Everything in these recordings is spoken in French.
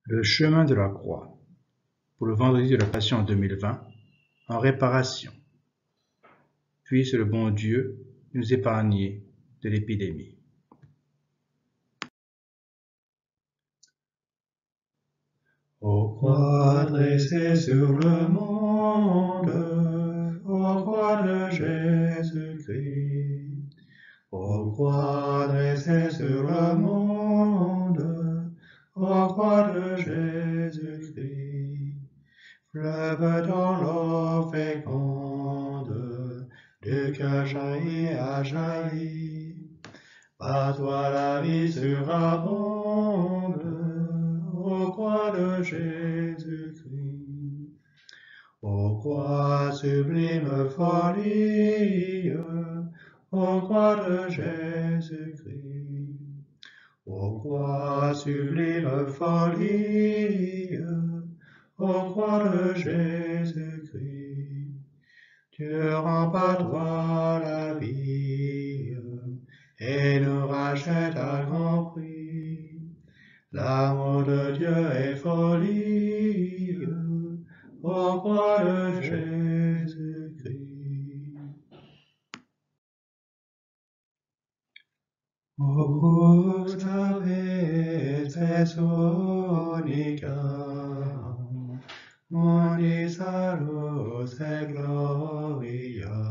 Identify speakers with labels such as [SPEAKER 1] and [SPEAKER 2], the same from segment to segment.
[SPEAKER 1] Le chemin de la croix, pour le vendredi de la Passion en 2020, en réparation. Puisse le bon Dieu nous épargner de l'épidémie.
[SPEAKER 2] Ô croix dressée sur le monde, ô croix de Jésus-Christ. Ô croix dressée sur le monde, ô croix de Jésus-Christ. Fleuve dans l'eau féconde, du cœur jaillit à jaillit. Par toi la vie surabonde, ô croix de Jésus-Christ. Ô croix sublime folie, ô croix de Jésus-Christ. Ô croix sublime folie, ô croix de Jésus-Christ. Dieu rend par toi la vie et nous rachète à grand prix. L'amour de Dieu est folie, ô croix de Jésus-Christ. O crux ave Thessalonica, mundi salus et gloria,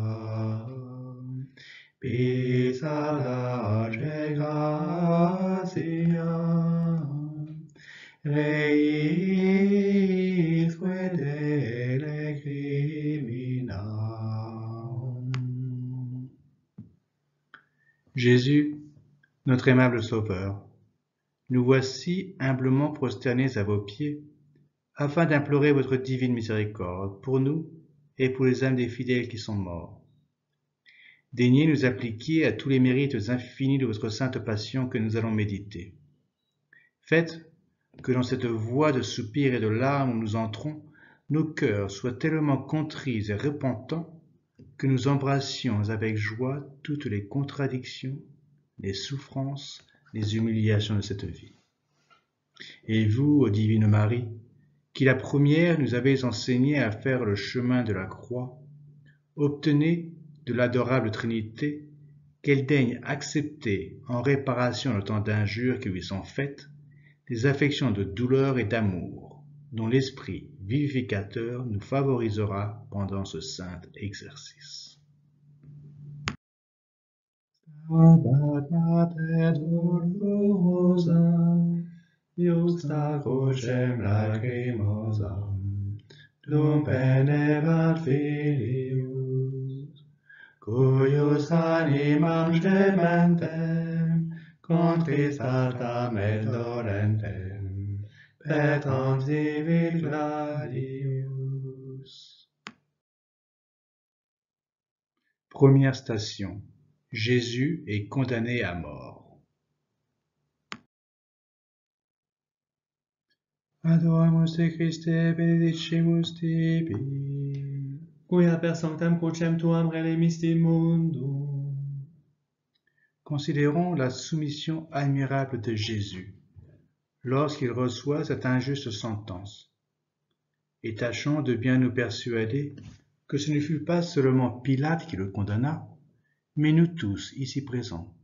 [SPEAKER 2] pisa large gratia, reis fidele crimina.
[SPEAKER 1] Jésus, notre aimable Sauveur, nous voici humblement prosternés à vos pieds, afin d'implorer votre divine miséricorde pour nous et pour les âmes des fidèles qui sont morts. Daignez nous appliquer à tous les mérites infinis de votre sainte passion que nous allons méditer. Faites que dans cette voie de soupirs et de larmes où nous entrons, nos cœurs soient tellement contrits et repentants que nous embrassions avec joie toutes les contradictions, les souffrances, les humiliations de cette vie. Et vous, ô divine Marie, qui la première nous avez enseigné à faire le chemin de la croix, obtenez de l'adorable Trinité qu'elle daigne accepter en réparation de tant d'injures qui lui sont faites, les affections de douleur et d'amour, dont l'Esprit vivificateur nous favorisera pendant ce saint exercice.
[SPEAKER 2] Stabat mater dolorosa, iusta crucem lacrimosam, dum penebat filius, cuius animam gementem, contristatam et dolentem, petrans divit gladius.
[SPEAKER 1] Première station. Jésus est condamné à mort. Adoramus te Christe, benedicimus tibi,
[SPEAKER 2] Quia per sanctam crucem tuam relemistis mundum.
[SPEAKER 1] Considérons la soumission admirable de Jésus lorsqu'il reçoit cette injuste sentence, et tâchons de bien nous persuader que ce ne fut pas seulement Pilate qui le condamna, mais nous tous ici présents,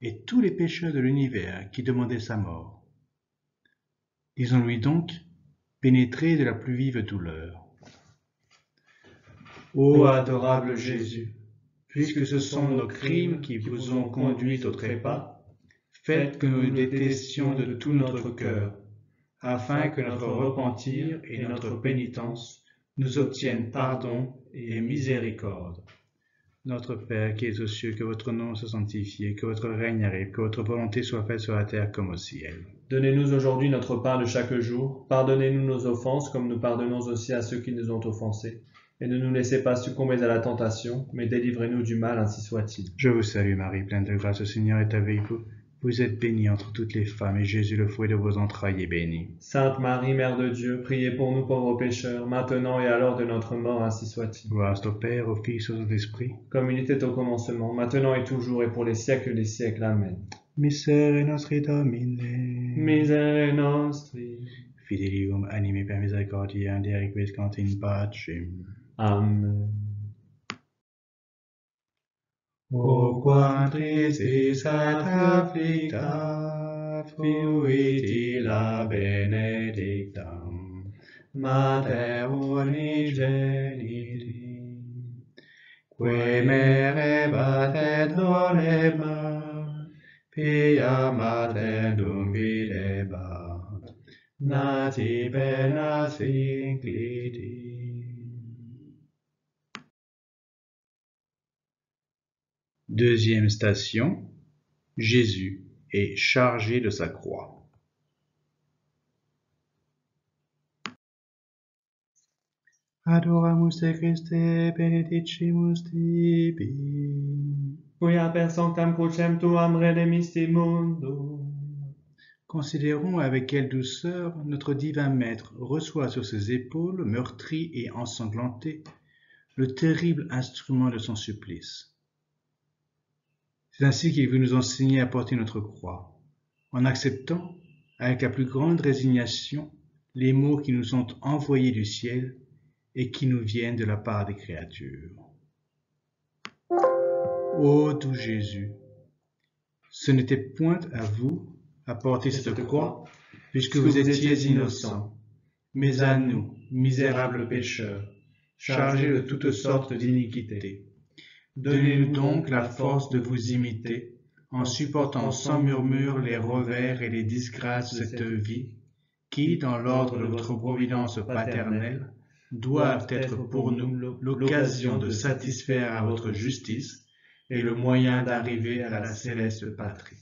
[SPEAKER 1] et tous les pécheurs de l'univers qui demandaient sa mort. Disons-lui donc, pénétrés de la plus vive douleur.
[SPEAKER 2] Ô adorable Jésus,
[SPEAKER 1] puisque ce sont nos crimes qui vous ont conduit au trépas, faites que nous détestions de tout notre cœur, afin que notre repentir et notre pénitence nous obtiennent pardon et miséricorde. Notre Père qui es aux cieux, que votre nom soit sanctifié, que votre règne arrive, que votre volonté soit faite sur la terre comme au ciel.
[SPEAKER 2] Donnez-nous aujourd'hui notre pain de chaque jour. Pardonnez-nous nos offenses comme nous pardonnons aussi à ceux qui nous ont offensés. Et ne nous laissez pas succomber à la tentation, mais délivrez-nous du mal, ainsi soit-il.
[SPEAKER 1] Je vous salue Marie, pleine de grâce, le Seigneur est avec vous. Vous êtes bénie entre toutes les femmes, et Jésus, le fruit de vos entrailles, est béni.
[SPEAKER 2] Sainte Marie, Mère de Dieu, priez pour nous pauvres pécheurs, maintenant et à l'heure de notre mort, ainsi soit-il.
[SPEAKER 1] Gloire au Père, au Fils et au Saint-Esprit.
[SPEAKER 2] Comme il était au commencement, maintenant et toujours, et pour les siècles des siècles. Amen.
[SPEAKER 1] Miserere nostri Domine.
[SPEAKER 2] Misere nostri.
[SPEAKER 1] Fidelium anime per misericordia de requiescant in pacem.
[SPEAKER 2] Amen.
[SPEAKER 1] O quam tristis et afflicta fuit la benedictam Mater unigeniti, que merebat et volebat, pia matendum videbat, nati penas incliti. Deuxième station, Jésus est chargé de sa croix. Adoramus te Christe, benedicimus tibi.
[SPEAKER 2] Quia per sanctam crucem tuam redemisti mundo.
[SPEAKER 1] Considérons avec quelle douceur notre divin Maître reçoit sur ses épaules, meurtries et ensanglantées, le terrible instrument de son supplice. C'est ainsi qu'il veut nous enseigner à porter notre croix, en acceptant, avec la plus grande résignation, les mots qui nous sont envoyés du ciel et qui nous viennent de la part des créatures. Ô doux Jésus, ce n'était point à vous à porter cette croix, puisque vous étiez innocent, mais à nous, misérables pécheurs, chargés de toutes sortes d'iniquités. Donnez-nous donc la force de vous imiter, en supportant sans murmure les revers et les disgrâces de cette vie, qui, dans l'ordre de votre providence paternelle, doivent être pour nous l'occasion de satisfaire à votre justice et le moyen d'arriver à la céleste patrie.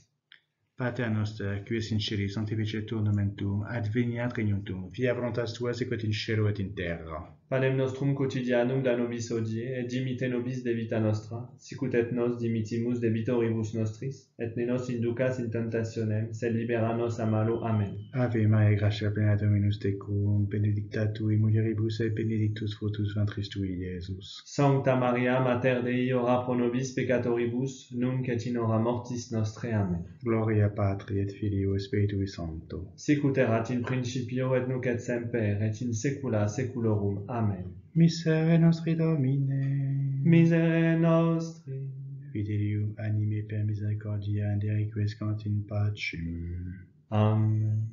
[SPEAKER 1] Pater noster, qui es in celis, sanctificetur nomen tuum, adveniat regnum tuum, fiat voluntas tua sicut in cielo et in terra.
[SPEAKER 2] Panem nostrum quotidianum da nobis hodie, et dimite nobis de vita nostra, sicut et nos dimitimus debitoribus nostris, et ne nos inducas in tentationem, sed libera nos a malo. Amen.
[SPEAKER 1] Ave Maria, gratia plena Dominus tecum, benedicta tui mulieribus et benedictus fructus ventris tui, Iesus.
[SPEAKER 2] Sancta Maria, Mater Dei, ora pro nobis peccatoribus, nunc et in hora mortis nostre. Amen.
[SPEAKER 1] Gloria Patri et Filio et Spiritui Sancto.
[SPEAKER 2] Sicut erat in principio et nunc et semper, et in saecula saeculorum. Amen.
[SPEAKER 1] Miserere nostri Domine.
[SPEAKER 2] Miserere nostri.
[SPEAKER 1] Fidelium anime per misericordia de requiescant in pacem.
[SPEAKER 2] Amen.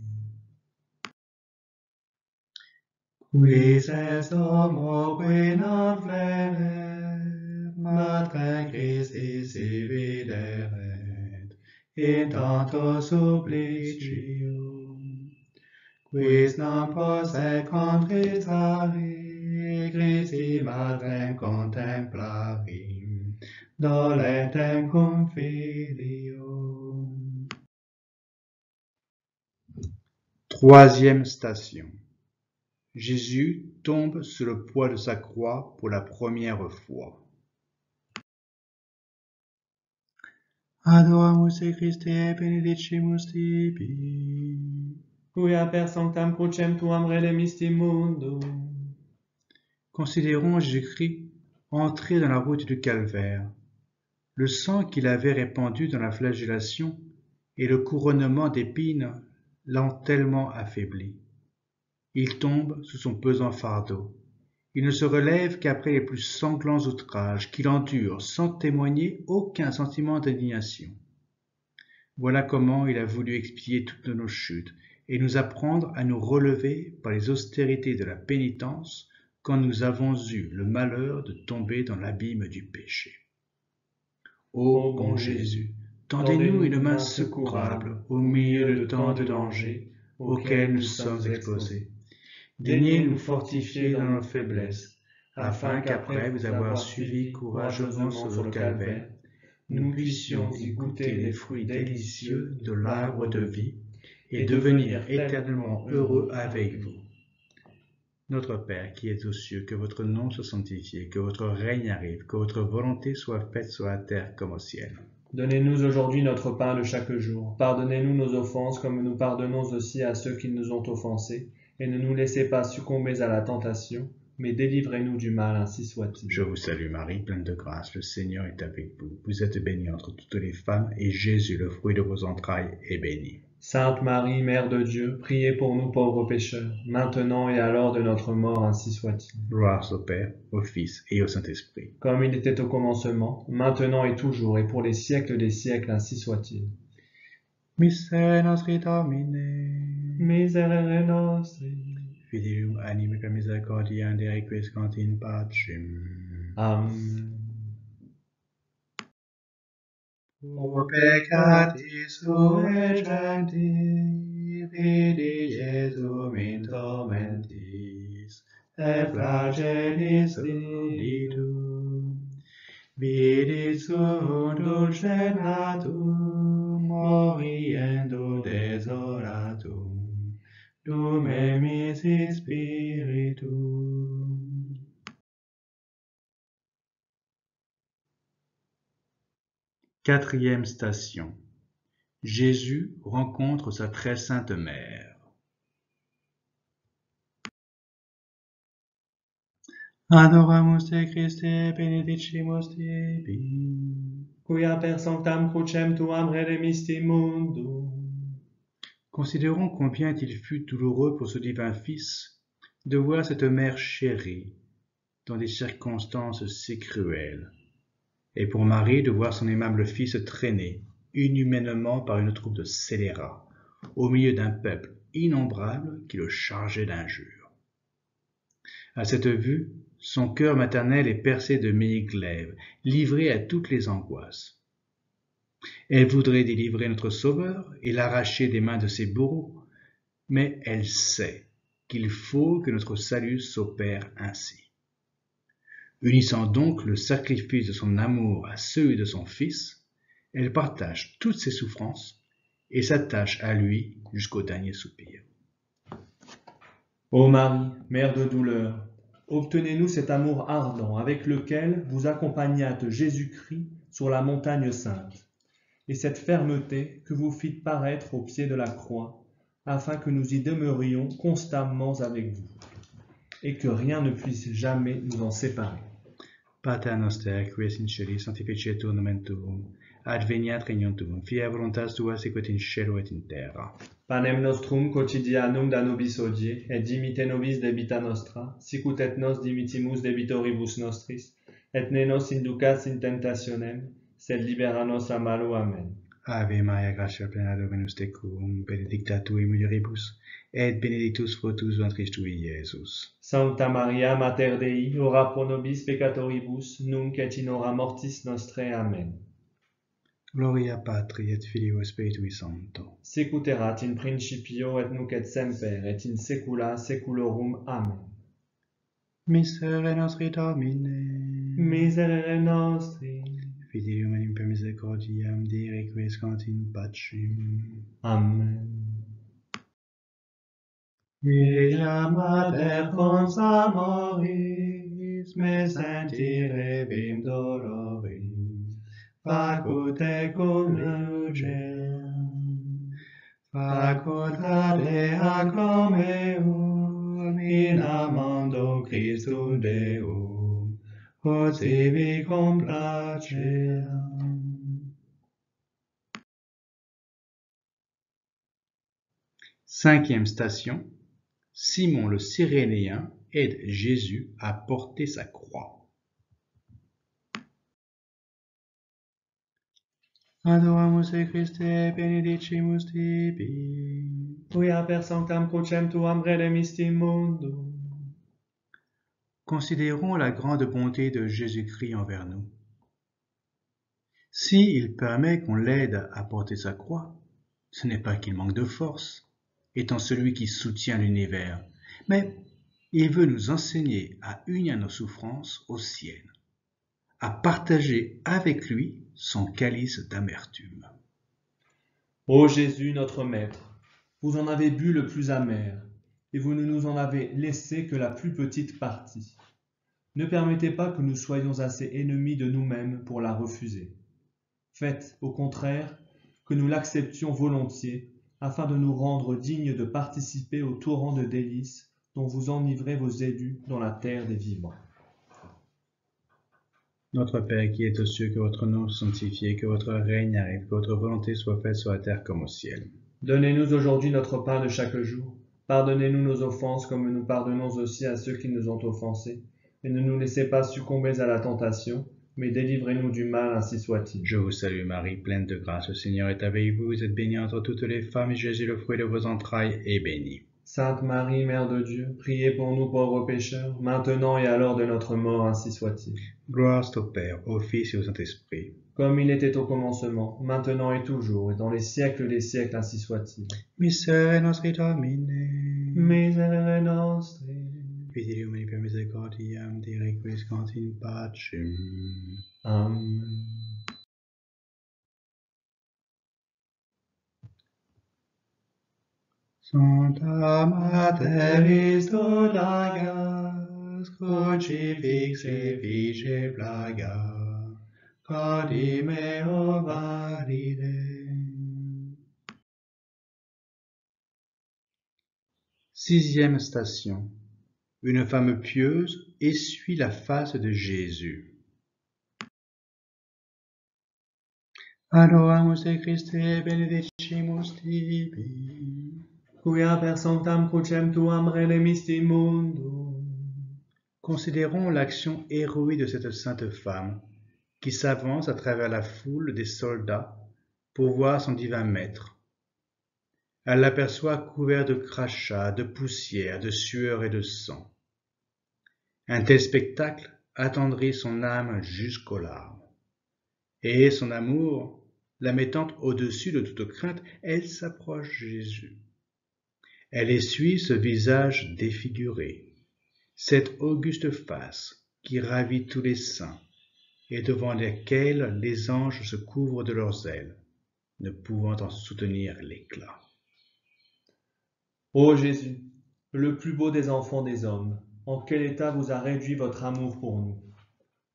[SPEAKER 1] Quis est homo qui non flerer, Mater Christi si videret, in tanto supplicium. Quis non posset contritari, Christi Matrem contemplari, dolentem cum filium. Troisième station. Jésus tombe sous le poids de sa croix pour la première fois. Adoramus te Christe, benedicimus tibi.
[SPEAKER 2] Quia per sanctam crucem tuam redemisti mundo.
[SPEAKER 1] Considérons Jésus-Christ entré dans la route du calvaire. Le sang qu'il avait répandu dans la flagellation et le couronnement d'épines l'ont tellement affaibli. Il tombe sous son pesant fardeau. Il ne se relève qu'après les plus sanglants outrages qu'il endure sans témoigner aucun sentiment d'indignation. Voilà comment il a voulu expier toutes nos chutes et nous apprendre à nous relever par les austérités de la pénitence quand nous avons eu le malheur de tomber dans l'abîme du péché. Ô bon Jésus, tendez-nous une main secourable au milieu de tant de dangers auxquels nous sommes exposés. Daignez nous fortifier dans nos faiblesses, afin qu'après vous avoir suivis courageusement sur le calvaire, nous puissions y goûter les fruits délicieux de l'arbre de vie et devenir éternellement heureux avec vous. Notre Père qui es aux cieux, que votre nom soit sanctifié, que votre règne arrive, que votre volonté soit faite sur la terre comme au ciel.
[SPEAKER 2] Donnez-nous aujourd'hui notre pain de chaque jour. Pardonnez-nous nos offenses comme nous pardonnons aussi à ceux qui nous ont offensés. Et ne nous laissez pas succomber à la tentation, mais délivrez-nous du mal, ainsi soit-il.
[SPEAKER 1] Je vous salue Marie, pleine de grâce, le Seigneur est avec vous. Vous êtes bénie entre toutes les femmes, et Jésus, le fruit de vos entrailles, est béni.
[SPEAKER 2] Sainte Marie, Mère de Dieu, priez pour nous pauvres pécheurs, maintenant et à l'heure de notre mort, ainsi soit-il.
[SPEAKER 1] Gloire au Père, au Fils et au Saint-Esprit.
[SPEAKER 2] Comme il était au commencement, maintenant et toujours, et pour les siècles des siècles, ainsi soit-il.
[SPEAKER 1] Missere nostri Domine.
[SPEAKER 2] Miserere nostri.
[SPEAKER 1] Fidelium anime per misericordia de requiescant in pacem.
[SPEAKER 2] Amen.
[SPEAKER 1] O peccatis sue genti, vidi Iesum in tormentis, et flagellis subditum. Vidi suum dulce natum, moriendo desolatum, lume misi spiritum. Quatrième station. Jésus rencontre sa très sainte mère. Adoramus te Christe, benedicimus tibi.
[SPEAKER 2] Quia per sanctam crucem tuam redemisti mundum.
[SPEAKER 1] Considérons combien il fut douloureux pour ce divin Fils de voir cette mère chérie dans des circonstances si cruelles, et pour Marie de voir son aimable Fils traîné inhumainement par une troupe de scélérats au milieu d'un peuple innombrable qui le chargeait d'injures. À cette vue, son cœur maternel est percé de mille glaives, livré à toutes les angoisses. Elle voudrait délivrer notre Sauveur et l'arracher des mains de ses bourreaux, mais elle sait qu'il faut que notre salut s'opère ainsi. Unissant donc le sacrifice de son amour à celui de son Fils, elle partage toutes ses souffrances et s'attache à lui jusqu'au dernier soupir.
[SPEAKER 2] Ô Marie, Mère de douleur, obtenez-nous cet amour ardent avec lequel vous accompagnâtes Jésus-Christ sur la montagne sainte, et cette fermeté que vous fîtes paraître au pied de la croix, afin que nous y demeurions constamment avec vous, et que rien ne puisse jamais nous en séparer.
[SPEAKER 1] Pater noster, qui es in celis, sanctificetur nomen tuum, adveniat regnum tuum, fiat voluntas tua sicut in cielo et in terra.
[SPEAKER 2] Panem nostrum quotidianum da nobis hodie, et dimite nobis debita nostra, sicut et nos dimittimus debitoribus nostris, et ne nos inducas in tentationem, sed libera nos a malo. Amen.
[SPEAKER 1] Ave Maria, gratia plena Dominus tecum, benedicta tui mulieribus, et benedictus fructus ventris tui, Iesus.
[SPEAKER 2] Sancta Maria, Mater Dei, ora pro nobis peccatoribus, nunc et in hora mortis nostrae. Amen.
[SPEAKER 1] Gloria Patri et Filio et Spiritui Sancto.
[SPEAKER 2] Sicut erat in principio et nunc et semper, et in saecula saeculorum. Amen.
[SPEAKER 1] Miserere nostri Domine.
[SPEAKER 2] Miserere nostri.
[SPEAKER 1] Fidelium anime per misericordiam Dei requiescant in pacem.
[SPEAKER 2] Amen.
[SPEAKER 1] Ea mater consa moris, me sentirebim doloris, facut tecum lugem, facut ea meum, in amando Christum Deum, ut sibi complaceam. Cinquième station. Simon le Cyrénéen aide Jésus à porter sa croix. Adoramus te Christe, benedicimus tibi.
[SPEAKER 2] Quia per sanctam crucem tuam redemisti mundum.
[SPEAKER 1] Considérons la grande bonté de Jésus-Christ envers nous. S'il permet qu'on l'aide à porter sa croix, ce n'est pas qu'il manque de force, étant celui qui soutient l'univers, mais il veut nous enseigner à unir nos souffrances aux siennes, à partager avec lui son calice d'amertume.
[SPEAKER 2] Ô Jésus, notre Maître, vous en avez bu le plus amer, et vous ne nous en avez laissé que la plus petite partie. Ne permettez pas que nous soyons assez ennemis de nous-mêmes pour la refuser. Faites, au contraire, que nous l'acceptions volontiers, afin de nous rendre dignes de participer au torrent de délices dont vous enivrez vos élus dans la terre des vivants.
[SPEAKER 1] Notre Père qui es aux cieux, que votre nom soit sanctifié, que votre règne arrive, que votre volonté soit faite sur la terre comme au ciel.
[SPEAKER 2] Donnez-nous aujourd'hui notre pain de chaque jour. Pardonnez-nous nos offenses comme nous pardonnons aussi à ceux qui nous ont offensés. Et ne nous laissez pas succomber à la tentation, mais délivrez-nous du mal, ainsi soit-il.
[SPEAKER 1] Je vous salue Marie, pleine de grâce, le Seigneur est avec vous. Vous êtes bénie entre toutes les femmes, et Jésus, le fruit de vos entrailles, est béni.
[SPEAKER 2] Sainte Marie, Mère de Dieu, priez pour nous pauvres pécheurs, maintenant et à l'heure de notre mort, ainsi soit-il.
[SPEAKER 1] Gloire au Père, au Fils et au Saint-Esprit.
[SPEAKER 2] Comme il était au commencement, maintenant et toujours, et dans les siècles des siècles, ainsi soit-il.
[SPEAKER 1] Miserere nostri Domine.
[SPEAKER 2] Miserere nostri.
[SPEAKER 1] Fidei Domini per misericordiam, Dei requiescant in pacem.
[SPEAKER 2] Amen.
[SPEAKER 1] Sancta Materis Donagas, crucifixe vice plaga, codi meo valide. 6e station. Une femme pieuse essuie la face de Jésus. Adoramus te Christe, benedicimus tibi.
[SPEAKER 2] Quia per sanctam crucem tuam redemisti mundum.
[SPEAKER 1] Considérons l'action héroïque de cette sainte femme qui s'avance à travers la foule des soldats pour voir son divin maître. Elle l'aperçoit couvert de crachats, de poussière, de sueur et de sang. Un tel spectacle attendrit son âme jusqu'aux larmes. Et son amour, la mettant au-dessus de toute crainte, elle s'approche de Jésus. Elle essuie ce visage défiguré, cette auguste face qui ravit tous les saints et devant laquelle les anges se couvrent de leurs ailes, ne pouvant en soutenir l'éclat.
[SPEAKER 2] Ô Jésus, le plus beau des enfants des hommes, en quel état vous a réduit votre amour pour nous?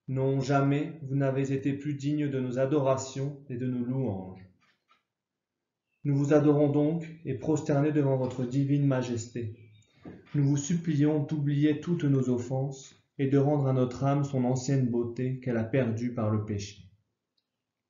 [SPEAKER 2] Non, jamais vous n'avez été plus digne de nos adorations et de nos louanges. Nous vous adorons donc et prosternés devant votre divine majesté. Nous vous supplions d'oublier toutes nos offenses et de rendre à notre âme son ancienne beauté qu'elle a perdue par le péché.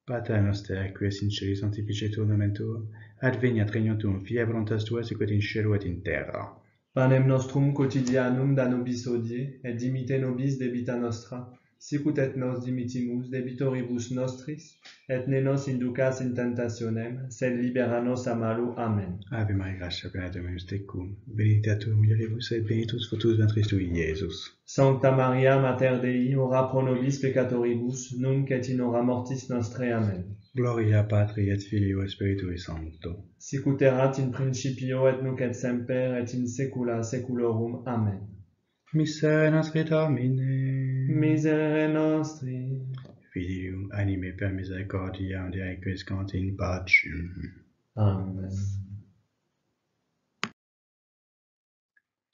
[SPEAKER 1] Pater noster, qui es in celis, sanctificetur nomen tuum, adveniat regnum tuum, fiat voluntas tua sicut in cielo et in terra.
[SPEAKER 2] Panem nostrum quotidianum da nobis hodie, et dimitte nobis debita nostra, sicut et nos dimittimus debitoribus nostris, et ne nos inducas in tentationem, sed libera nos a malo. Amen.
[SPEAKER 1] Ave Maria, gratia plena Dominus tecum, benedicta tu mulieribus et benedictus fructus ventris tui, Iesus.
[SPEAKER 2] Sancta Maria, Mater Dei, ora pro nobis peccatoribus, nunc et in hora mortis nostrae. Amen.
[SPEAKER 1] Gloria Patri et Filio et Spiritui Sancto.
[SPEAKER 2] Sicut erat in principio et nunc et semper et in saecula saeculorum. Amen.
[SPEAKER 1] Miserere nostri Domine.
[SPEAKER 2] Miserere nostri.
[SPEAKER 1] Fidelium anime per misericordiam Dei requiescant in pacem.
[SPEAKER 2] Amen.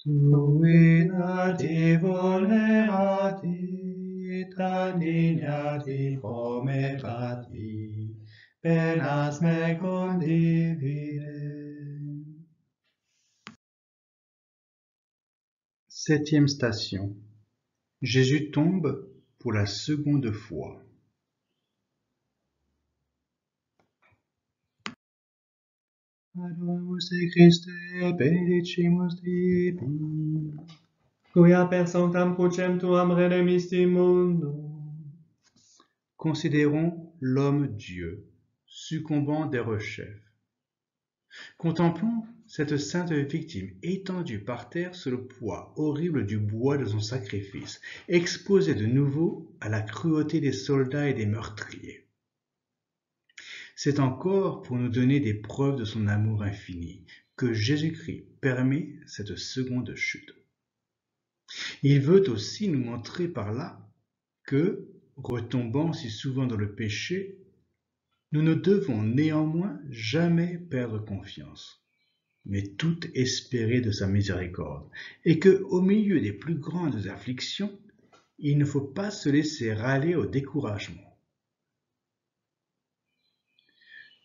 [SPEAKER 1] Tui nati volerati, tandignati promerati, penas me condivide. 7e station. Jésus tombe pour la seconde fois. Adoramus te Christe, benedicimus tibi.
[SPEAKER 2] Quia per sanctam crucem tuam redemisti mundum.
[SPEAKER 1] Considérons l'homme-dieu, succombant des rechefs. Contemplons cette sainte victime étendue par terre sous le poids horrible du bois de son sacrifice, exposée de nouveau à la cruauté des soldats et des meurtriers. C'est encore pour nous donner des preuves de son amour infini que Jésus-Christ permet cette seconde chute. Il veut aussi nous montrer par là que, retombant si souvent dans le péché, nous ne devons néanmoins jamais perdre confiance, mais tout espérer de sa miséricorde, et que, au milieu des plus grandes afflictions, il ne faut pas se laisser aller au découragement.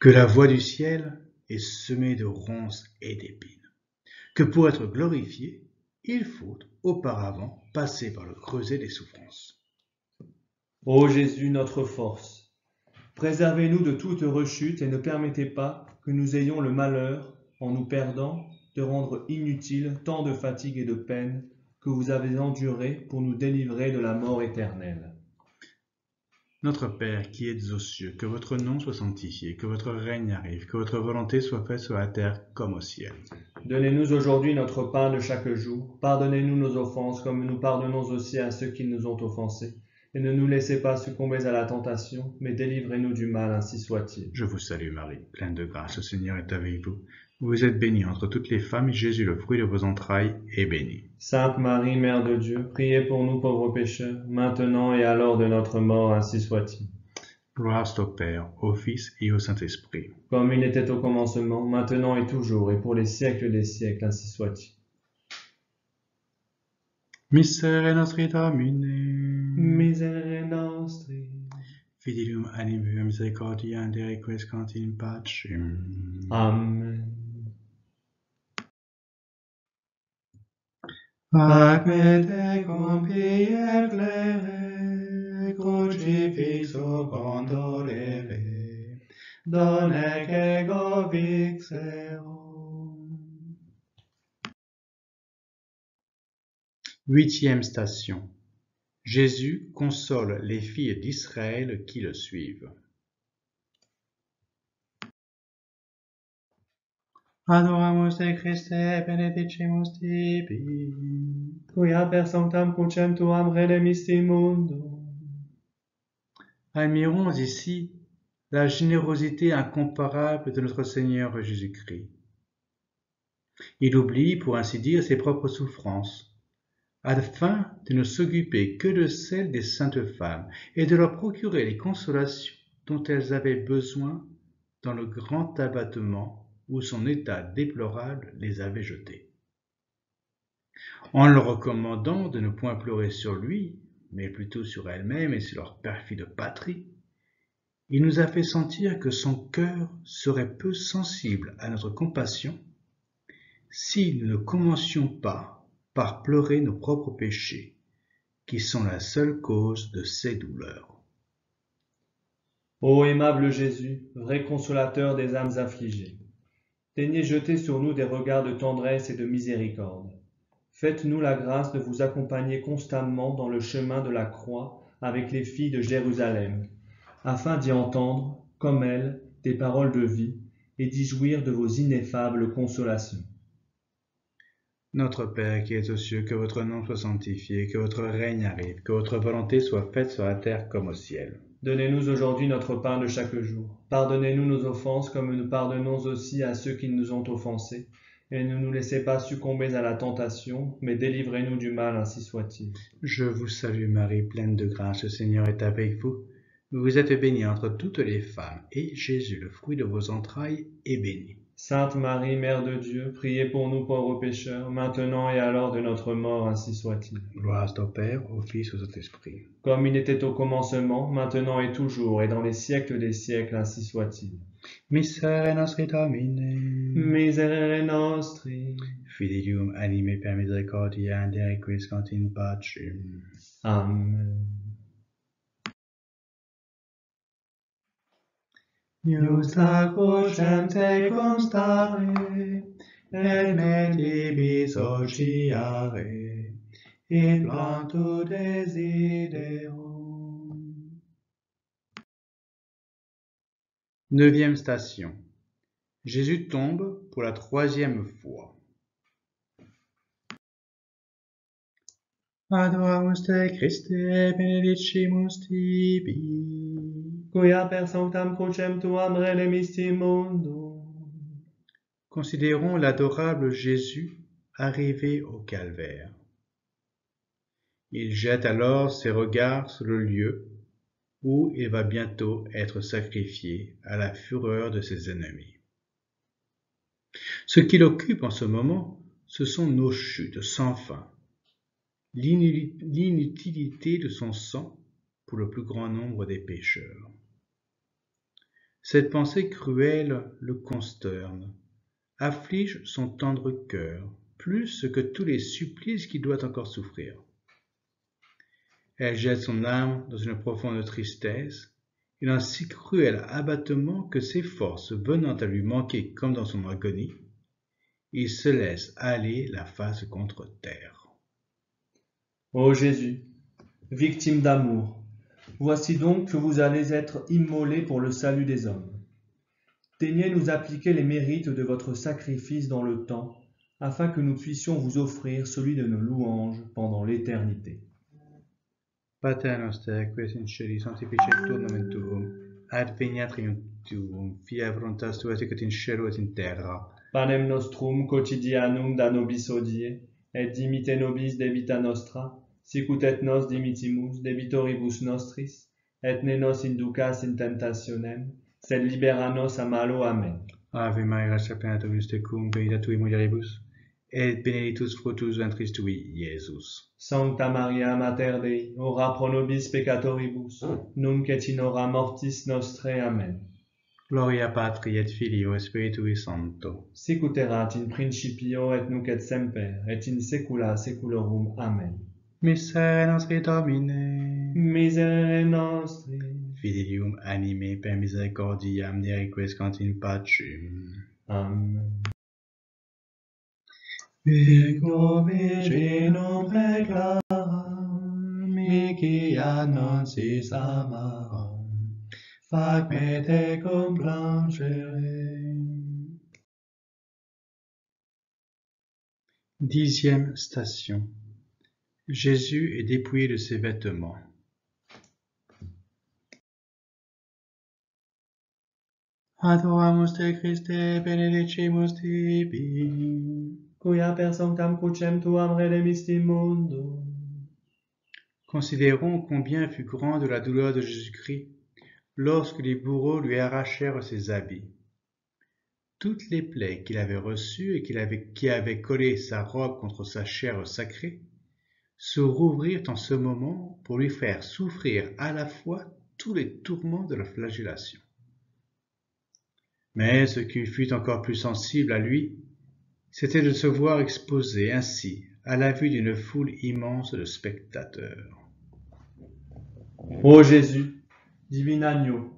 [SPEAKER 1] Que la voie du ciel est semée de ronces et d'épines, que pour être glorifié, il faut auparavant passer par le creuset des souffrances.
[SPEAKER 2] Ô Jésus, notre force, préservez-nous de toute rechute et ne permettez pas que nous ayons le malheur, en nous perdant, de rendre inutile tant de fatigue et de peine que vous avez enduré pour nous délivrer de la mort éternelle.
[SPEAKER 1] Notre Père qui êtes aux cieux, que votre nom soit sanctifié, que votre règne arrive, que votre volonté soit faite sur la terre comme au ciel.
[SPEAKER 2] Donnez-nous aujourd'hui notre pain de chaque jour. Pardonnez-nous nos offenses comme nous pardonnons aussi à ceux qui nous ont offensés. Et ne nous laissez pas succomber à la tentation, mais délivrez-nous du mal, ainsi soit-il.
[SPEAKER 1] Je vous salue Marie, pleine de grâce, le Seigneur est avec vous. Vous êtes bénie entre toutes les femmes, et Jésus, le fruit de vos entrailles, est béni.
[SPEAKER 2] Sainte Marie, Mère de Dieu, priez pour nous pauvres pécheurs, maintenant et à l'heure de notre mort, ainsi soit-il.
[SPEAKER 1] Gloire soit au Père, au Fils et au Saint-Esprit.
[SPEAKER 2] Comme il était au commencement, maintenant et toujours, et pour les siècles des siècles, ainsi soit-il.
[SPEAKER 1] Miserere nostri Domine,
[SPEAKER 2] Miserere nostri,
[SPEAKER 1] fidelium anime misericordia de requiescant in pacem.
[SPEAKER 2] Amen.
[SPEAKER 1] Ac me te compier clere, crucifixo condolere, donec ego vixero. 8e station. Jésus console les filles d'Israël qui le suivent. Adoramus te Christe, benedicimus tibi,
[SPEAKER 2] Quia per sanctam crucem tuam redemisti mundo.
[SPEAKER 1] Admirons ici la générosité incomparable de notre Seigneur Jésus-Christ. Il oublie, pour ainsi dire, ses propres souffrances, afin de ne s'occuper que de celles des saintes femmes et de leur procurer les consolations dont elles avaient besoin dans le grand abattement où son état déplorable les avait jetées. En leur recommandant de ne point pleurer sur lui, mais plutôt sur elles-mêmes et sur leur perfide patrie, il nous a fait sentir que son cœur serait peu sensible à notre compassion si nous ne commencions pas par pleurer nos propres péchés, qui sont la seule cause de ces douleurs.
[SPEAKER 2] Ô aimable Jésus, vrai consolateur des âmes affligées, daignez jeter sur nous des regards de tendresse et de miséricorde. Faites-nous la grâce de vous accompagner constamment dans le chemin de la croix avec les filles de Jérusalem, afin d'y entendre, comme elles, des paroles de vie et d'y jouir de vos ineffables consolations.
[SPEAKER 1] Notre Père qui es aux cieux, que votre nom soit sanctifié, que votre règne arrive, que votre volonté soit faite sur la terre comme au ciel.
[SPEAKER 2] Donnez-nous aujourd'hui notre pain de chaque jour. Pardonnez-nous nos offenses comme nous pardonnons aussi à ceux qui nous ont offensés. Et ne nous laissez pas succomber à la tentation, mais délivrez-nous du mal, ainsi soit-il.
[SPEAKER 1] Je vous salue Marie, pleine de grâce, le Seigneur est avec vous. Vous êtes bénie entre toutes les femmes, et Jésus, le fruit de vos entrailles, est béni.
[SPEAKER 2] Sainte Marie, Mère de Dieu, priez pour nous pauvres pécheurs, maintenant et à l'heure de notre mort, ainsi soit-il.
[SPEAKER 1] Gloire au Père, au Fils, au Saint-Esprit.
[SPEAKER 2] Comme il était au commencement, maintenant et toujours, et dans les siècles des siècles, ainsi soit-il.
[SPEAKER 1] Miserere nostri Domine,
[SPEAKER 2] Miserere nostri.
[SPEAKER 1] fidelium anime per misericordia de requiescant in pacem.
[SPEAKER 2] Amen.
[SPEAKER 1] Iusta crucem te constare, et me tibi sociare, in plantu desiderum. 9e station. Jésus tombe pour la 3e fois. Adoramus te Christe, benedicimus tibi,
[SPEAKER 2] Quia per sanctam crucem tuam redemisti mundo.
[SPEAKER 1] Considérons l'adorable Jésus arrivé au calvaire. Il jette alors ses regards sur le lieu où il va bientôt être sacrifié à la fureur de ses ennemis. Ce qui l'occupe en ce moment, ce sont nos chutes sans fin, l'inutilité de son sang pour le plus grand nombre des pécheurs. Cette pensée cruelle le consterne, afflige son tendre cœur, plus que tous les supplices qu'il doit encore souffrir. Elle jette son âme dans une profonde tristesse et d'un si cruel abattement que ses forces venant à lui manquer comme dans son agonie, il se laisse aller la face contre terre.
[SPEAKER 2] Ô Jésus, victime d'amour, voici donc que vous allez être immolé pour le salut des hommes. Daignez nous appliquer les mérites de votre sacrifice dans le temps, afin que nous puissions vous offrir celui de nos louanges pendant l'éternité.
[SPEAKER 1] Pater noster, qui es in celi, sanctificetur nomen tuum, adveniat regnum tuum, fiat voluntas tua sicut in cielo et in terra.
[SPEAKER 2] Panem nostrum quotidianum da nobis hodie, et dimite nobis debita nostra, sicut et nos dimitimus debitoribus nostris, et ne nos inducas in tentationem, sed libera nos a malo. Amen.
[SPEAKER 1] Ave Maria, gratia plena Dominus tecum, benedicta tui mulieribus, et benedictus fructus ventris tui, Iesus.
[SPEAKER 2] Sancta Maria, Mater Dei, ora pro nobis peccatoribus, nunc et in hora mortis nostrae. Amen.
[SPEAKER 1] Gloria Patri et Filio et Spiritui Sancto.
[SPEAKER 2] Sicut erat in principio et nunc et semper, et in saecula saeculorum. Amen.
[SPEAKER 1] Miserere nostri Domine.
[SPEAKER 2] Miserere nostri.
[SPEAKER 1] Fidelium anime per misericordiam ne requiescant in pacem.
[SPEAKER 2] Amen.
[SPEAKER 1] Virgo Virginum peclaram, mihi annuncis amaram, fac me te complangere. 10e station. Jésus est dépouillé de ses vêtements. Adoramus te Christe, benedicimus tibi,
[SPEAKER 2] Quia per sanctam crucem tuam redemisti mundo.
[SPEAKER 1] Considérons combien fut grande la douleur de Jésus-Christ lorsque les bourreaux lui arrachèrent ses habits. Toutes les plaies qu'il avait reçues et qui avaient collé sa robe contre sa chair sacrée se rouvrirent en ce moment pour lui faire souffrir à la fois tous les tourments de la flagellation. Mais ce qui fut encore plus sensible à lui, c'était de se voir exposé ainsi à la vue d'une foule immense de spectateurs.
[SPEAKER 2] Ô Jésus, divin agneau,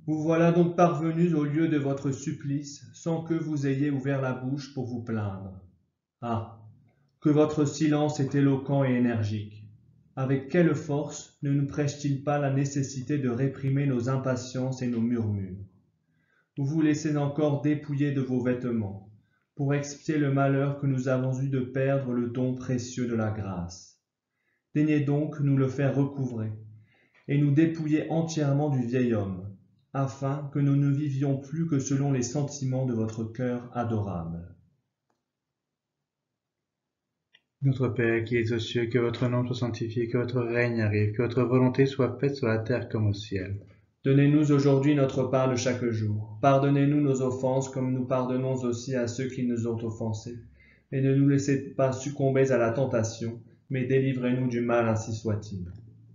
[SPEAKER 2] vous voilà donc parvenus au lieu de votre supplice sans que vous ayez ouvert la bouche pour vous plaindre. Ah, que votre silence est éloquent et énergique. Avec quelle force ne nous prêche-t-il pas la nécessité de réprimer nos impatiences et nos murmures? Vous vous laissez encore dépouiller de vos vêtements, pour expier le malheur que nous avons eu de perdre le don précieux de la grâce. Daignez donc nous le faire recouvrer, et nous dépouiller entièrement du vieil homme, afin que nous ne vivions plus que selon les sentiments de votre cœur adorable.
[SPEAKER 1] Notre Père qui es aux cieux, que votre nom soit sanctifié, que votre règne arrive, que votre volonté soit faite sur la terre comme au ciel.
[SPEAKER 2] Donnez-nous aujourd'hui notre pain de chaque jour. Pardonnez-nous nos offenses comme nous pardonnons aussi à ceux qui nous ont offensés. Et ne nous laissez pas succomber à la tentation, mais délivrez-nous du mal, ainsi soit-il.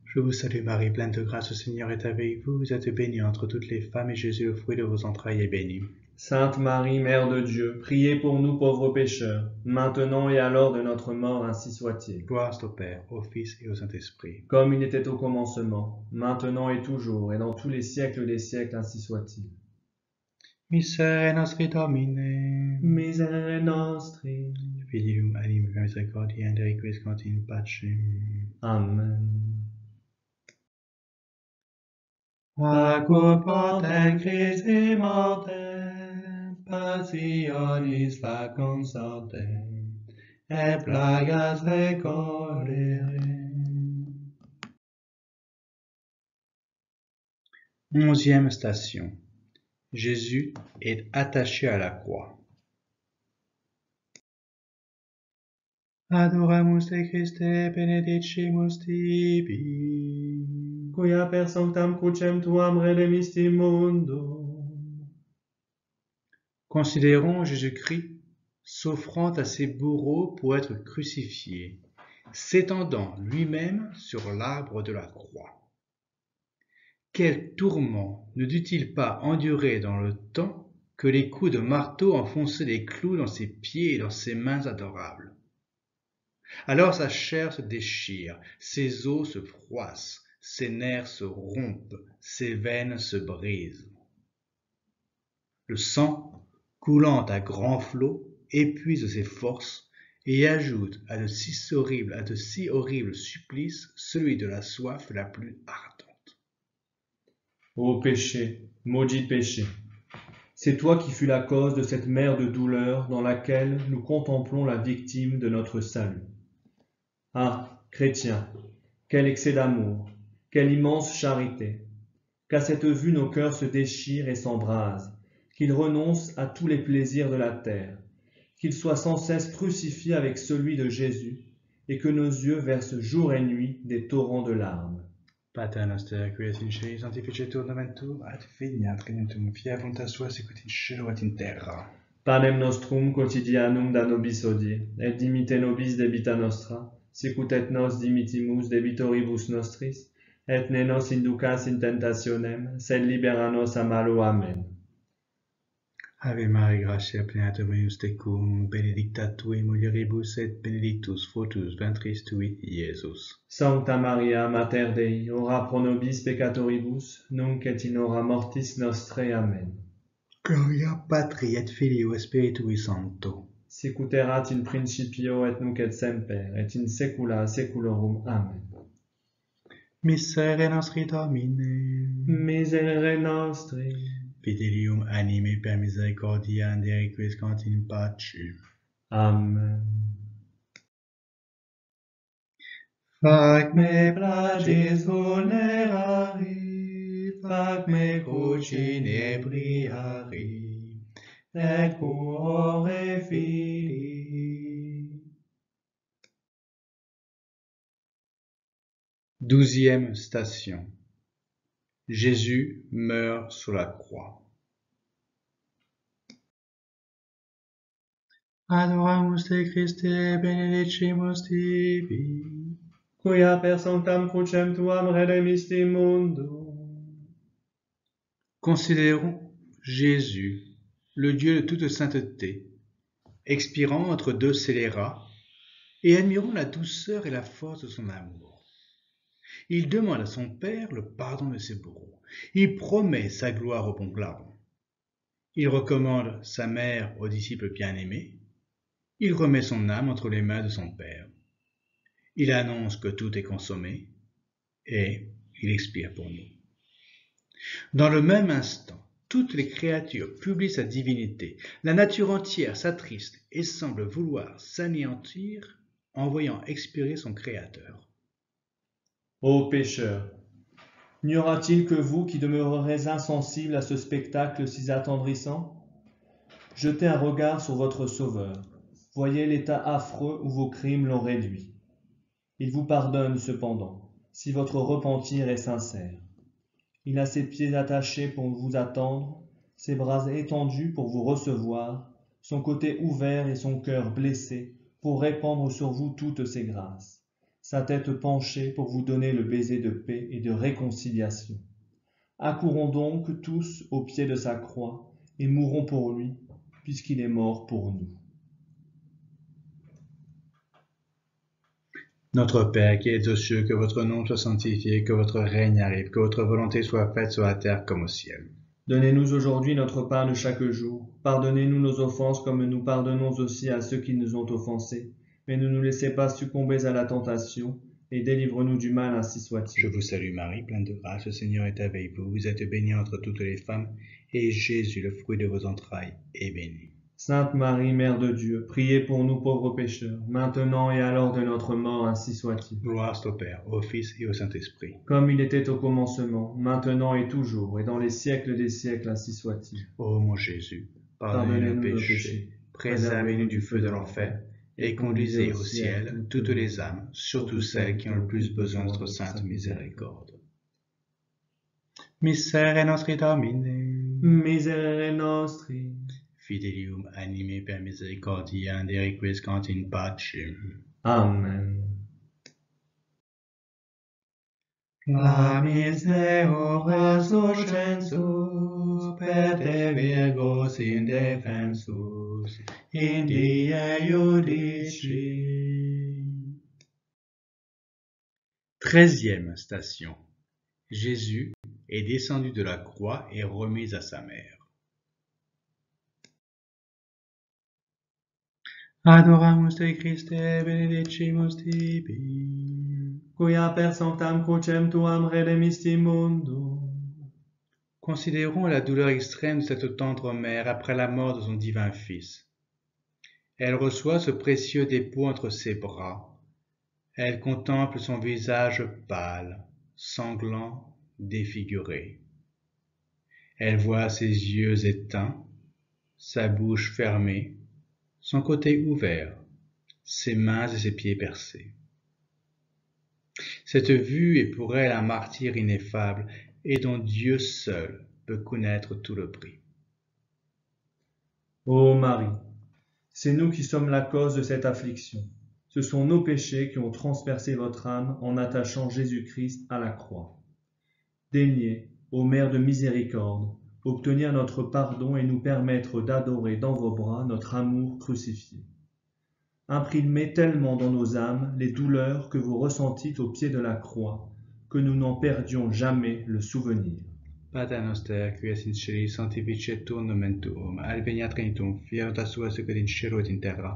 [SPEAKER 1] Je vous salue Marie, pleine de grâce, le Seigneur est avec vous. Vous êtes bénie entre toutes les femmes, et Jésus, le fruit de vos entrailles, est béni.
[SPEAKER 2] Sainte Marie, Mère de Dieu, priez pour nous pauvres pécheurs, maintenant et à l'heure de notre mort, ainsi soit-il.
[SPEAKER 1] Gloire au Père, au Fils et au Saint-Esprit.
[SPEAKER 2] Comme il était au commencement, maintenant et toujours, et dans tous les siècles des siècles, ainsi soit-il.
[SPEAKER 1] Miserere nostri Domine.
[SPEAKER 2] Miserere nostri.
[SPEAKER 1] Fidelium anime per misericordiam de requiescant in pacem.
[SPEAKER 2] Amen.
[SPEAKER 1] Quaquo potem Christi mortem, passionis facum sortem, et plagas recorrere. 11e station. Jésus est attaché à la croix. Adoramus te Christe, benedicimus tibi,
[SPEAKER 2] Quia per sanctam crucem tuam redemisti mundo.
[SPEAKER 1] Considérons Jésus-Christ s'offrant à ses bourreaux pour être crucifié, s'étendant lui-même sur l'arbre de la croix. Quel tourment ne dut-il pas endurer dans le temps que les coups de marteau enfonçaient des clous dans ses pieds et dans ses mains adorables. Alors sa chair se déchire, ses os se froissent, ses nerfs se rompent, ses veines se brisent. Le sang, coulant à grands flots, épuise ses forces et ajoute à de si horribles supplices celui de la soif la plus ardente.
[SPEAKER 2] Ô péché, maudit péché, c'est toi qui fus la cause de cette mer de douleur dans laquelle nous contemplons la victime de notre salut. Ah, chrétiens, quel excès d'amour, quelle immense charité, qu'à cette vue nos cœurs se déchirent et s'embrasent, qu'ils renoncent à tous les plaisirs de la terre, qu'ils soient sans cesse crucifiés avec celui de Jésus, et que nos yeux versent jour et nuit des torrents de larmes.
[SPEAKER 1] Pater noster, qui es in celis, sanctificetur nomen tuum, ad veniat regnum fiat voluntas tua sicut in cielo et in terra.
[SPEAKER 2] Panem nostrum quotidianum da nobis hodie, et dimitte nobis debita nostra, sicut et nos dimittimus debitoribus nostris, et ne nos inducas in tentationem, sed libera nos a malo. Amen.
[SPEAKER 1] Ave Maria, gratia plena Dominus tecum, benedicta tui mulieribus et benedictus fructus ventris tui, Iesus.
[SPEAKER 2] Sancta Maria, Mater Dei, ora pro nobis peccatoribus, nunc et in hora mortis nostrae. Amen.
[SPEAKER 1] Gloria Patri et Filio et Spiritui Sancto.
[SPEAKER 2] Sicut erat in principio et nunc et semper, et in saecula saeculorum. Amen.
[SPEAKER 1] Miserere nostri Domine.
[SPEAKER 2] Miserere nostri.
[SPEAKER 1] Fidelium anime per misericordia and requiescant in pace.
[SPEAKER 2] Amen.
[SPEAKER 1] Fac me placis vulnerari, fac me cruci nebriari, et cuore Filii. 12e station. Jésus meurt sur la croix. Adoramus te Christe, benedicimus tibi,
[SPEAKER 2] Quia per sanctam crucem tuam redemisti mundo.
[SPEAKER 1] Considérons Jésus, le Dieu de toute sainteté, expirant entre deux scélérats, et admirons la douceur et la force de son amour. Il demande à son Père le pardon de ses bourreaux. Il promet sa gloire au bon larron. Il recommande sa mère aux disciples bien-aimés. Il remet son âme entre les mains de son Père. Il annonce que tout est consommé et il expire pour nous. Dans le même instant, toutes les créatures publient sa divinité. La nature entière s'attriste et semble vouloir s'anéantir en voyant expirer son Créateur.
[SPEAKER 2] Ô pécheurs, n'y aura-t-il que vous qui demeurerez insensibles à ce spectacle si attendrissant? Jetez un regard sur votre Sauveur. Voyez l'état affreux où vos crimes l'ont réduit. Il vous pardonne cependant, si votre repentir est sincère. Il a ses pieds attachés pour vous attendre, ses bras étendus pour vous recevoir, son côté ouvert et son cœur blessé pour répandre sur vous toutes ses grâces, sa tête penchée pour vous donner le baiser de paix et de réconciliation. Accourons donc tous au pied de sa croix et mourons pour lui, puisqu'il est mort pour nous.
[SPEAKER 1] Notre Père qui es aux cieux, que votre nom soit sanctifié, que votre règne arrive, que votre volonté soit faite sur la terre comme au ciel.
[SPEAKER 2] Donnez-nous aujourd'hui notre pain de chaque jour. Pardonnez-nous nos offenses comme nous pardonnons aussi à ceux qui nous ont offensés. Mais ne nous laissez pas succomber à la tentation, et délivre-nous du mal, ainsi soit-il.
[SPEAKER 1] Je vous salue Marie, pleine de grâce, le Seigneur est avec vous. Vous êtes bénie entre toutes les femmes, et Jésus, le fruit de vos entrailles, est béni.
[SPEAKER 2] Sainte Marie, Mère de Dieu, priez pour nous pauvres pécheurs, maintenant et à l'heure de notre mort, ainsi soit-il.
[SPEAKER 1] Gloire au Père, au Fils et au Saint-Esprit.
[SPEAKER 2] Comme il était au commencement, maintenant et toujours, et dans les siècles des siècles, ainsi soit-il.
[SPEAKER 1] Ô mon Jésus, pardonnez nos péchés, préservez-nous du feu de l'enfer, et conduisez au ciel toutes les âmes, surtout celles qui ont le plus besoin de votre sainte miséricorde. Miserere nostri Domine.
[SPEAKER 2] Miserere nostri.
[SPEAKER 1] Fidelium anime per misericordia et requiescant in pace.
[SPEAKER 2] Amen.
[SPEAKER 1] Clamis Deoras urgensus, pete virgos indefensus, in die iudici. 13e station. Jésus est descendu de la croix et remis à sa mère. Adoramus te Christe, benedicimus tibi,
[SPEAKER 2] quia per sanctam crucem tuam redemisti mundo.
[SPEAKER 1] Considérons la douleur extrême de cette tendre mère après la mort de son divin Fils. Elle reçoit ce précieux dépôt entre ses bras. Elle contemple son visage pâle, sanglant, défiguré. Elle voit ses yeux éteints, sa bouche fermée, son côté ouvert, ses mains et ses pieds percés. Cette vue est pour elle un martyre ineffable et dont Dieu seul peut connaître tout le prix.
[SPEAKER 2] Ô Marie, c'est nous qui sommes la cause de cette affliction. Ce sont nos péchés qui ont transpercé votre âme en attachant Jésus-Christ à la croix. Daignez, ô Mère de miséricorde, obtenir notre pardon et nous permettre d'adorer dans vos bras notre amour crucifié. Imprimez tellement dans nos âmes les douleurs que vous ressentîtes au pied de la croix, que nous n'en perdions jamais le souvenir.
[SPEAKER 1] Pater noster, qui es in celis, sanctificetur nomen tuum, adveniat regnum, fiat sua secut in cielo et in terra.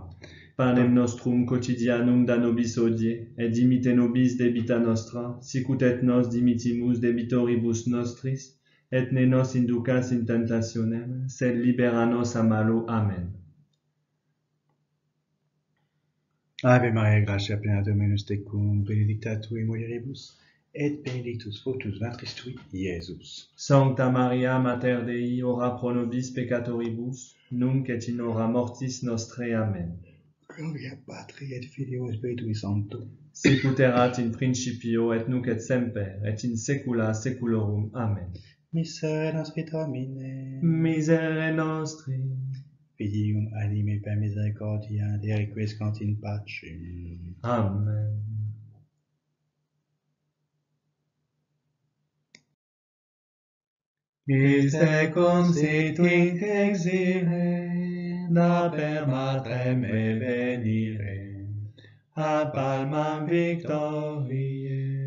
[SPEAKER 2] Panem nostrum quotidianum da nobis hodie, et dimitte nobis debita nostra, sicut et nos dimittimus debitoribus nostris, et ne nos inducas in tentationem, sed libera nos a malo. Amen.
[SPEAKER 1] Ave Maria, gratia plena Dominus tecum, benedicta tu in mulieribus, et benedictus fructus ventris tui, Iesus.
[SPEAKER 2] Sancta Maria, Mater Dei, ora pro nobis peccatoribus, nunc et in hora mortis nostrae. Amen.
[SPEAKER 1] Gloria Patri et Filio et Spiritui Sancto.
[SPEAKER 2] Sicut erat in principio et nunc et semper, et in saecula saeculorum. Amen.
[SPEAKER 1] Miserere nostri Domine.
[SPEAKER 2] Miserere nostri.
[SPEAKER 1] Fidium anime per misericordia, de requiescant in pacem.
[SPEAKER 2] Amen. Iste consit in exile, da per matrem e venire, ad palmam victoriae.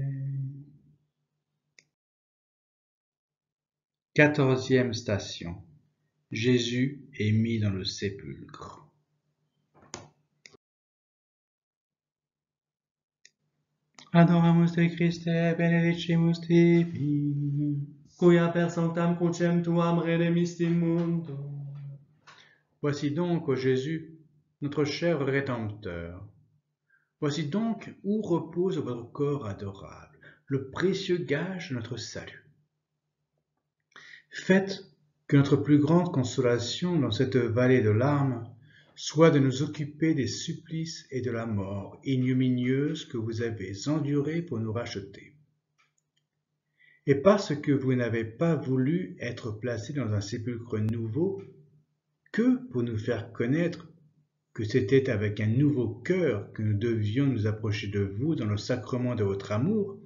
[SPEAKER 1] 14e station. Jésus est mis dans le sépulcre. Adoramus te Christe, benedicimus tibi,
[SPEAKER 2] Quia per sanctam crucem tuam redemisti mundo.
[SPEAKER 1] Voici donc, ô Jésus, notre cher Rédempteur. Voici donc où repose votre corps adorable, le précieux gage de notre salut. Faites que notre plus grande consolation dans cette vallée de larmes soit de nous occuper des supplices et de la mort ignominieuse que vous avez endurée pour nous racheter. Et parce que vous n'avez pas voulu être placés dans un sépulcre nouveau, que pour nous faire connaître que c'était avec un nouveau cœur que nous devions nous approcher de vous dans le sacrement de votre amour,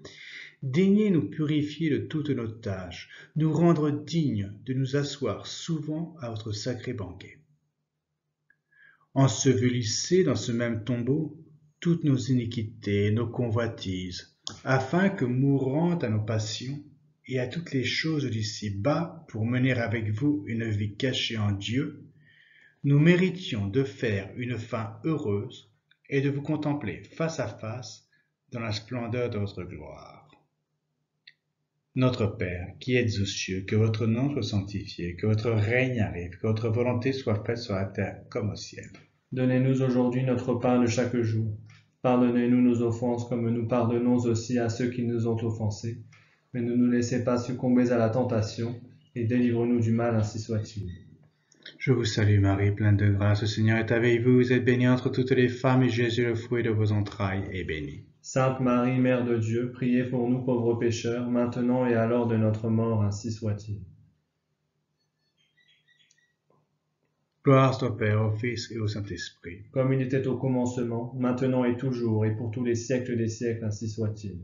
[SPEAKER 1] daignez nous purifier de toutes nos tâches, nous rendre dignes de nous asseoir souvent à votre sacré banquet. Ensevelissez dans ce même tombeau toutes nos iniquités, nos convoitises, afin que, mourant à nos passions et à toutes les choses d'ici-bas pour mener avec vous une vie cachée en Dieu, nous méritions de faire une fin heureuse et de vous contempler face à face dans la splendeur de votre gloire. Notre Père, qui êtes aux cieux, que votre nom soit sanctifié, que votre règne arrive, que votre volonté soit faite sur la terre comme au ciel.
[SPEAKER 2] Donnez-nous aujourd'hui notre pain de chaque jour. Pardonnez-nous nos offenses comme nous pardonnons aussi à ceux qui nous ont offensés. Mais ne nous laissez pas succomber à la tentation, et délivre-nous du mal, ainsi soit-il.
[SPEAKER 1] Je vous salue Marie, pleine de grâce, le Seigneur est avec vous. Vous êtes bénie entre toutes les femmes, et Jésus, le fruit de vos entrailles, est béni.
[SPEAKER 2] Sainte Marie, Mère de Dieu, priez pour nous pauvres pécheurs, maintenant et à l'heure de notre mort, ainsi soit-il.
[SPEAKER 1] Gloire au Père, au Fils et au Saint-Esprit.
[SPEAKER 2] Comme il était au commencement, maintenant et toujours, et pour tous les siècles des siècles, ainsi soit-il.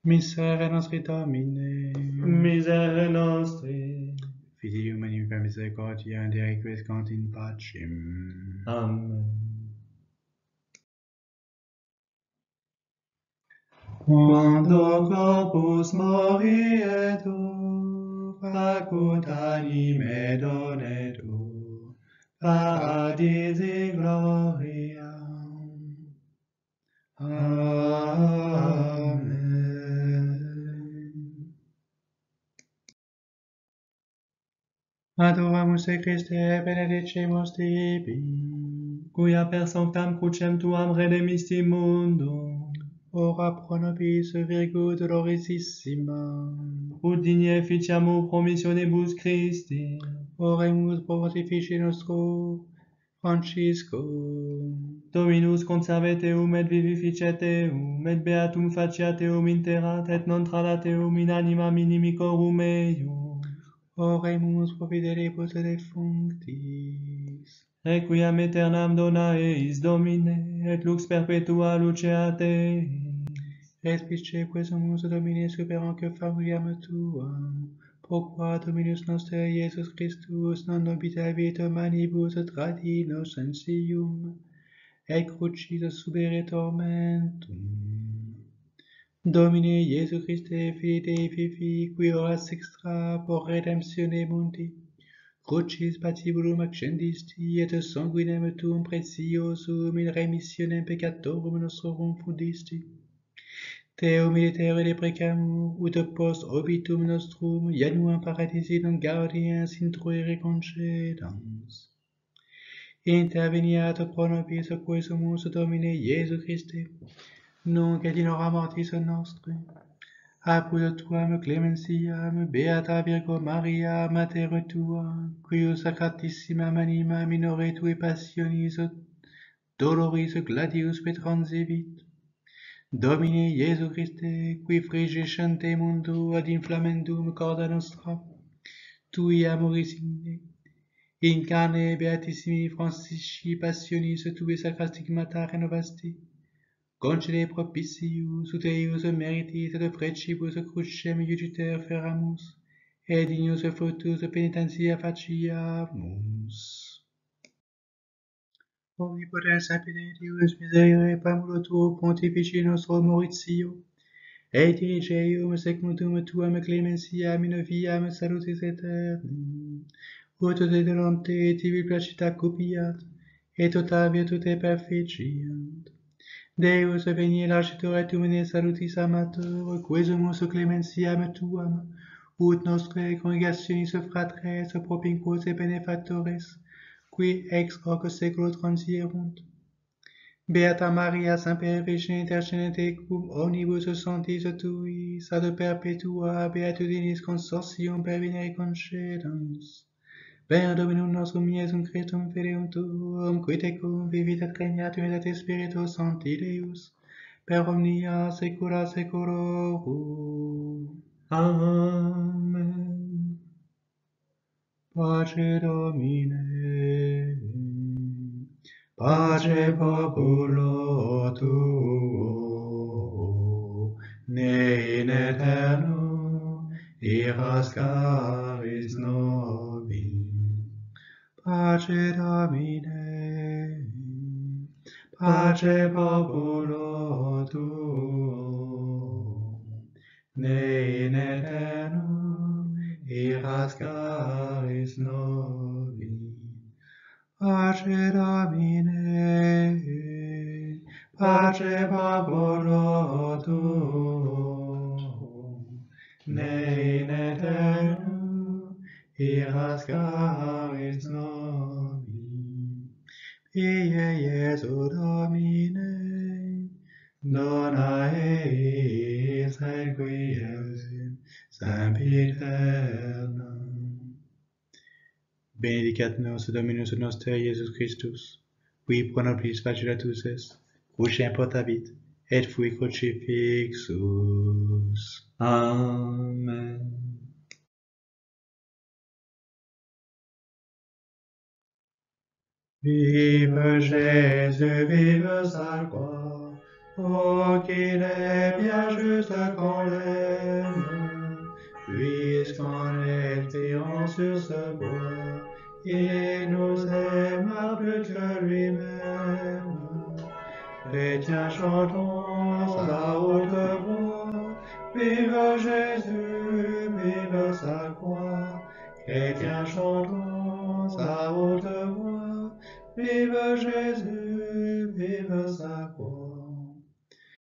[SPEAKER 1] Miserere nostri Domine.
[SPEAKER 2] Miserere nostri.
[SPEAKER 1] Fidelium anime per misericordia, de requiescant in pacem.
[SPEAKER 2] Amen. Quando corpus morietur, facut anime donetur, paradisi gloria. Amen.
[SPEAKER 1] Adoramus te Christe, benedicimus tibi,
[SPEAKER 2] Quia per sanctam crucem tuam redemisti mundum,
[SPEAKER 1] ora pro nobis Virgo dolorosissima,
[SPEAKER 2] ut digne efficiamur promissionibus Christi.
[SPEAKER 1] oremus pro pontifice nostro Francisco,
[SPEAKER 2] Dominus conservet eum et vivificet eum, et beatum faciat eum interat, et non tradat eum in anima minimicorum eium.
[SPEAKER 1] oremus pro fidelibus defunctis,
[SPEAKER 2] Requiem aeternam dona eis Domine, et lux perpetua luceat eis.
[SPEAKER 1] respice quesumus Domine superam que familiam tuam, pro qua Dominus noster Iesus Christus non nobitavit manibus tradi innocentium, et crucis subere tormentum. Domine Iesu Christe, Filii Dei vivi, qui oras extra por redemptione mundi, crucis patibulum accendisti, et sanguinem tuum preciosum in remissionem peccatorum nostrorum fundisti. Te humilitere deprecamur, ut post obitum nostrum, januam paradisi non gaudiens introire concedans. Interveniat pro nobis quesumus Domine Iesu Christe, nunc et in hora mortis nostre. Apud tuam clementiam, Beata Virgo Maria, Mater tua, quius sacratissima anima minore tui passionis doloris gladius petransevit. Domine Iesu Christe, qui frigescente mundo ad inflammendum corda nostra, tui amoris igne, in carne beatissimi Francisci passionis tui sacra stigmata renovasti, concede propitius ut eius meritis et precibus crucem iuditer feramus, et dignus fructus penitentia faciamus. Omnipotens Sapientius miserere pamulo tuo pontifici nostro Mauritio, et dirigeium secundum tuam clementiam in viam salutis aeternam, ut te delonte tibi placita copiat, et tota virtute perficiat. Deus veni largitor et humane salutis amator, quesumus clementiam tuam, ut nostre congregationis fratres propinquos et benefactores, qui ex hoc seculo transierunt. Beata Maria, Semper Virgine intercedente cum omnibus sanctis tuis, ad perpetua beatudinis consortium pervenire concedans. Per Dominum nostrum Iesum Christum Fideum Tuum, qui tecum vivit et regnat in unitate Spiritus Sancti Deus, per omnia saecula saeculorum.
[SPEAKER 2] Amen.
[SPEAKER 1] Pace Domine, pace populo tuo, ne in aeterno iras caris nobis. Pace Domine, pace populo tuo, ne in aeterno iras caris nobis. Pace Domine, pace populo tuo, ne in aeterno iras caris nobis. Pie Iesu Domine, dona eis requiem sempiternam. Benedicat nos Dominus noster Iesus Christus, qui pro nobis flagellatus est, crucem portavit, et fui crucifixus.
[SPEAKER 2] Amen.
[SPEAKER 1] Vive Jésus, vive sa croix, oh qu'il est bien juste qu'on l'aime, puisqu'en expirant sur ce bois, il nous aima plus que lui-même. Chrétiens, chantons à haute voix. Vive Jésus, vive sa croix, chrétiens chantons à haute voix. Vive Jésus, vive sa croix.